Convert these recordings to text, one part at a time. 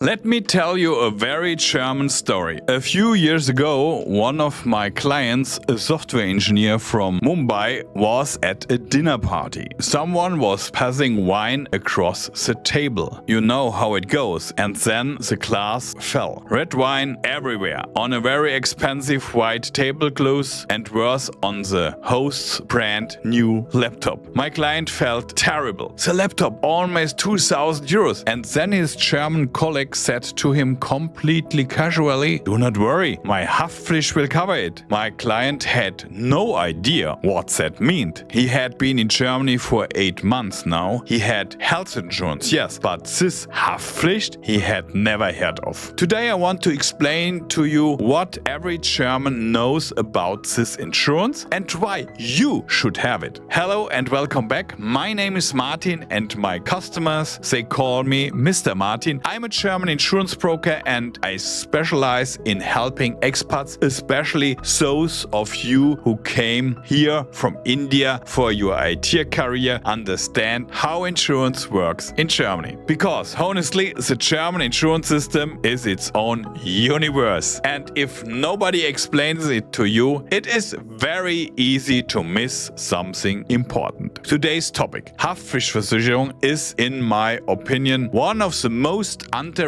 Let me tell you a very German story. A few years ago, one of my clients, a software engineer from Mumbai, was at a dinner party. Someone was passing wine across the table. You know how it goes, and then the glass fell. Red wine everywhere, on a very expensive white tablecloth, and worse, on the host's brand new laptop. My client felt terrible. The laptop, almost 2,000 euros, and then his German colleague said to him completely casually, "Do not worry, my Haftpflicht will cover it." My client had no idea what that meant. He had been in Germany for 8 months now. He had health insurance, yes, but this Haftpflicht he had never heard of. Today I want to explain to you what every German knows about this insurance and why you should have it. Hello and welcome back. My name is Martin and my customers, they call me Mr. Martin. I'm a German insurance broker and I specialize in helping expats, especially those of you who came here from India for your IT career, understand how insurance works in Germany. Because honestly, the German insurance system is its own universe. And if nobody explains it to you, it is very easy to miss something important. Today's topic, Haftpflichtversicherung, is in my opinion one of the most underrated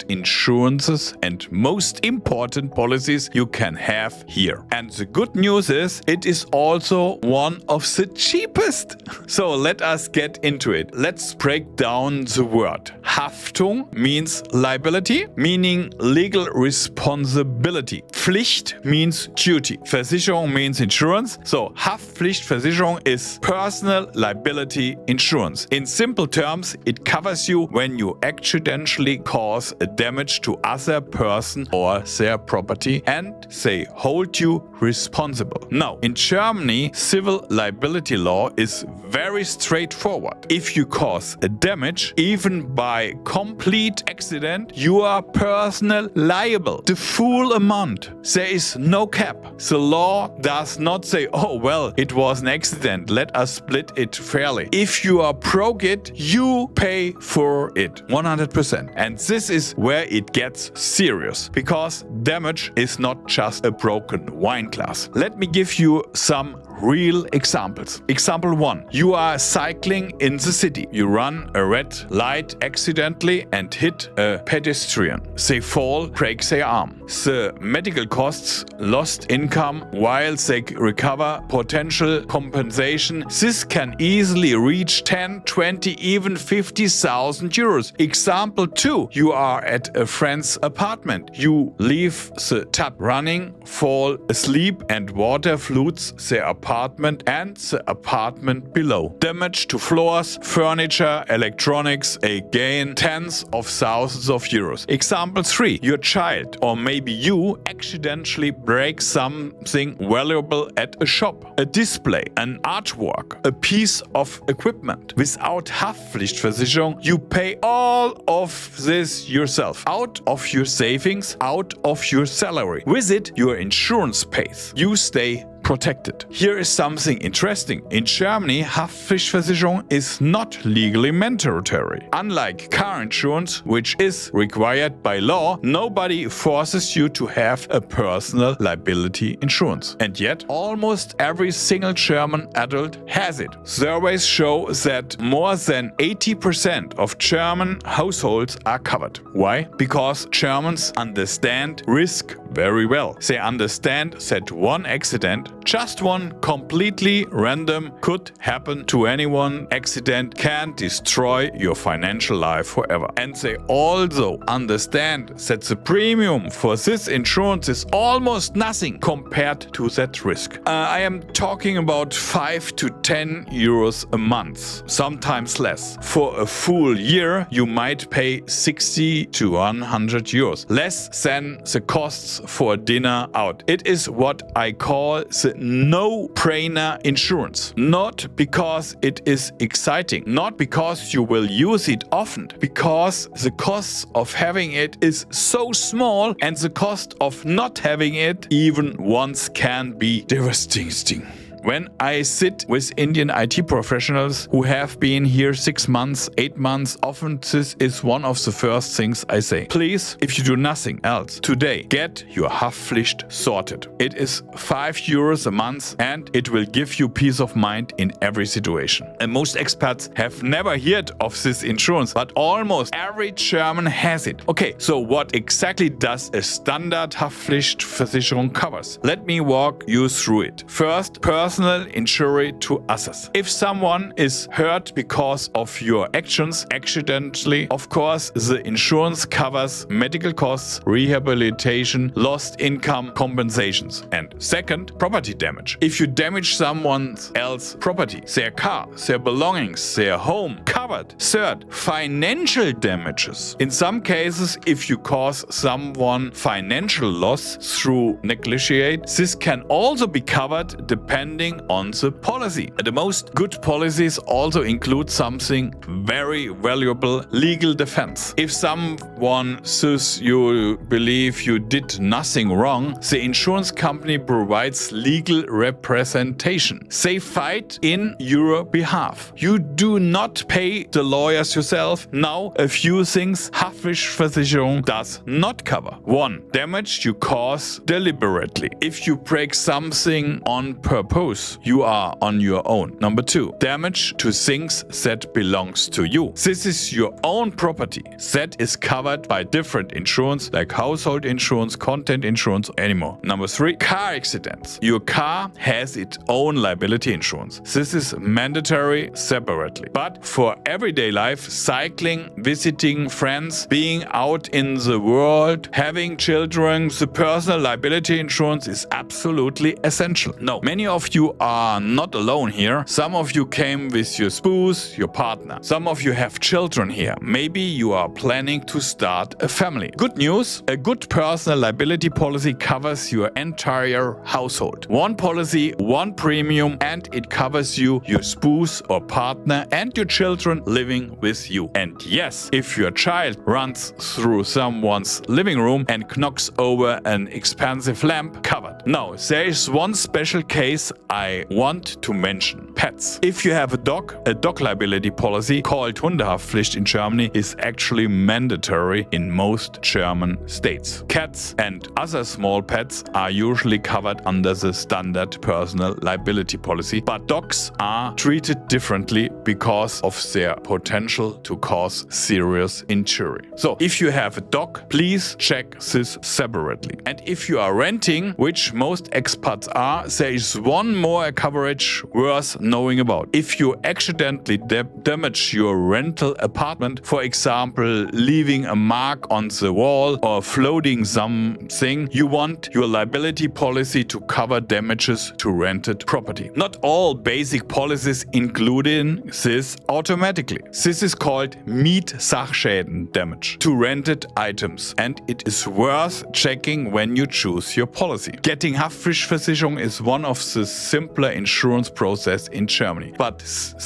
insurances and most important policies you can have here. And the good news is it is also one of the cheapest. So let us get into it. Let's break down the word. Haftung means liability, meaning legal responsibility. Pflicht means duty. Versicherung means insurance. So Haftpflichtversicherung is personal liability insurance. In simple terms, it covers you when you accidentally cause a damage to other person or their property and they hold you responsible. Now, in Germany, civil liability law is very straightforward. If you cause a damage, even by complete accident, you are personal liable. The full amount. There is no cap. The law does not say, oh well, it was an accident, let us split it fairly. If you are broke it, you pay for it 100%. And this is where it gets serious, because damage is not just a broken wine glass. Let me give you some real examples. Example 1. You are cycling in the city. You run a red light accidentally and hit a pedestrian. They fall, break their arm. The medical costs, lost income while they recover, potential compensation. This can easily reach 10, 20, even 50,000 euros. Example 2. You are at a friend's apartment. You leave the tap running, fall asleep and water floods the apartment and the apartment below. Damage to floors, furniture, electronics, again tens of thousands of euros. Example 3. Your child or maybe you accidentally break something valuable at a shop. A display, an artwork, a piece of equipment. Without Haftpflichtversicherung, you pay all of this yourself. Out of your savings, out of your salary. With it, your insurance pays. You stay protected. Here is something interesting. In Germany, Haftpflichtversicherung is not legally mandatory. Unlike car insurance, which is required by law, nobody forces you to have a personal liability insurance. And yet, almost every single German adult has it. Surveys show that more than 80% of German households are covered. Why? Because Germans understand risk very well. They understand that one accident, just one completely random, could happen to anyone. Accident can destroy your financial life forever. And they also understand that the premium for this insurance is almost nothing compared to that risk. I am talking about 5 to 10 euros a month, sometimes less. For a full year, you might pay 60 to 100 euros, less than the costs for a dinner out. It is what I call the no-brainer insurance. Not because it is exciting, not because you will use it often, because the cost of having it is so small and the cost of not having it even once can be devastating. When I sit with Indian IT professionals who have been here 6 months, 8 months, often this is one of the first things I say. Please, if you do nothing else, today get your Haftpflicht sorted. It is €5 a month and it will give you peace of mind in every situation. And most expats have never heard of this insurance, but almost every German has it. Okay, so what exactly does a standard Haftpflichtversicherung covers? Let me walk you through it. First, personal injury to others. If someone is hurt because of your actions, accidentally, of course, the insurance covers medical costs, rehabilitation, lost income compensations. And second, property damage. If you damage someone else's property, their car, their belongings, their home, covered. Third, financial damages. In some cases, if you cause someone financial loss through neglect, this can also be covered depending on the policy. The most good policies also include something very valuable: legal defense. If someone sues you believe you did nothing wrong, the insurance company provides legal representation. They fight in your behalf. You do not pay the lawyers yourself. Now, a few things Haftpflichtversicherung does not cover. 1. Damage you cause deliberately. If you break something on purpose, you are on your own. Number 2. Damage to things that belongs to you. This is your own property. That is covered by different insurance like household insurance, content insurance, anymore. Number 3. Car accidents. Your car has its own liability insurance. This is mandatory separately. But for everyday life, cycling, visiting friends, being out in the world, having children, the personal liability insurance is absolutely essential. No, many of you are not alone here. Some of you came with your spouse, your partner. Some of you have children here. Maybe you are planning to start a family. Good news, a good personal liability policy covers your entire household. One policy, one premium, and it covers you, your spouse or partner, and your children living with you. And yes, if your child runs through someone's living room and knocks over an expensive lamp, covered. Now, there is one special case I want to mention: pets. If you have a dog liability policy called Hundehaftpflicht in Germany is actually mandatory in most German states. Cats and other small pets are usually covered under the standard personal liability policy, but dogs are treated differently because of their potential to cause serious injury. So, if you have a dog, please check this separately. And if you are renting, which most expats are, there is one more coverage worth knowing about. If you accidentally damage your rental apartment, for example, leaving a mark on the wall or floating something, you want your liability policy to cover damages to rented property. Not all basic policies include this automatically. This is called Mietsachschäden damage to rented items, and it is worth checking when you choose your policy. Getting Haftpflichtversicherung is one of the simpler insurance process in Germany, but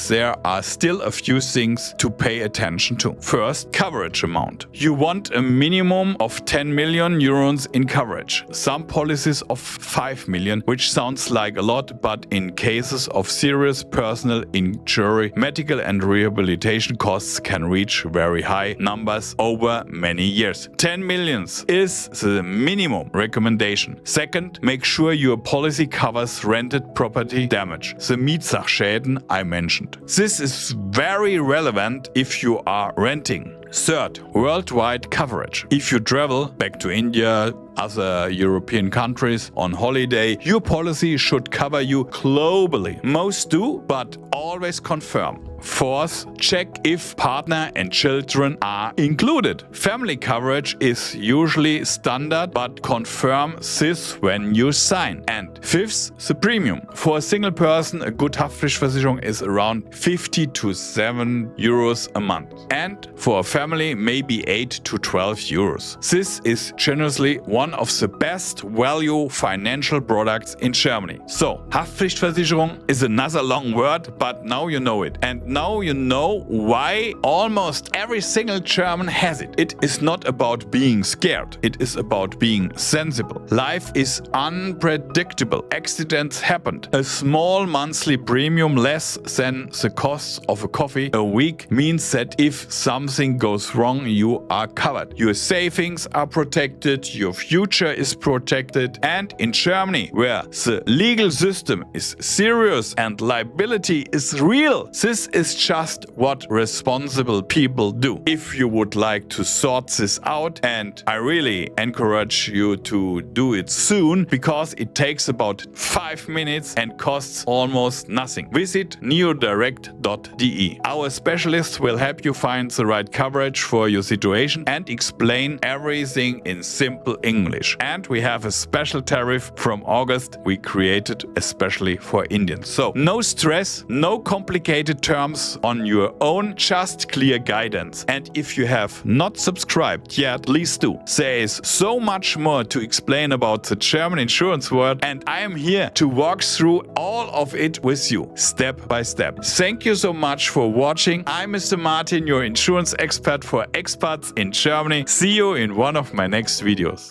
there are still a few things to pay attention to. First, coverage amount. You want a minimum of 10 million euros in coverage. Some policies of 5 million, which sounds like a lot, but in cases of serious personal injury, medical and rehabilitation costs can reach very high numbers over many years. 10 millions is the minimum recommendation. Second, make sure your policy covers rented property damage, the Mietsachschäden I mentioned. This is very relevant if you are renting. Third, worldwide coverage. If you travel back to India, other European countries on holiday, your policy should cover you globally. Most do, but always confirm. Fourth, check if partner and children are included. Family coverage is usually standard, but confirm this when you sign. And fifth, the premium. For a single person, a good Haftpflichtversicherung is around 50 to 7 euros a month. And for a family, maybe 8 to 12 euros. This is generously one of the best value financial products in Germany. So, Haftpflichtversicherung is another long word, but now you know it. And now you know why almost every single German has it. It is not about being scared. It is about being sensible. Life is unpredictable. Accidents happen. A small monthly premium less than the cost of a coffee a week means that if something goes wrong, you are covered. Your savings are protected, your future is protected, and in Germany, where the legal system is serious and liability is real, this is just what responsible people do. If you would like to sort this out, and I really encourage you to do it soon, because it takes about 5 minutes and costs almost nothing. Visit neodirect.de. Our specialists will help you find the right coverage for your situation and explain everything in simple English. And we have a special tariff from August we created especially for Indians. So no stress, no complicated terms on your own, just clear guidance. And if you have not subscribed yet, please do. There is so much more to explain about the German insurance world, and I am here to walk through all of it with you, step by step. Thank you so much for watching. I'm Mr. Martin, your insurance expert for expats in Germany. See you in one of my next videos.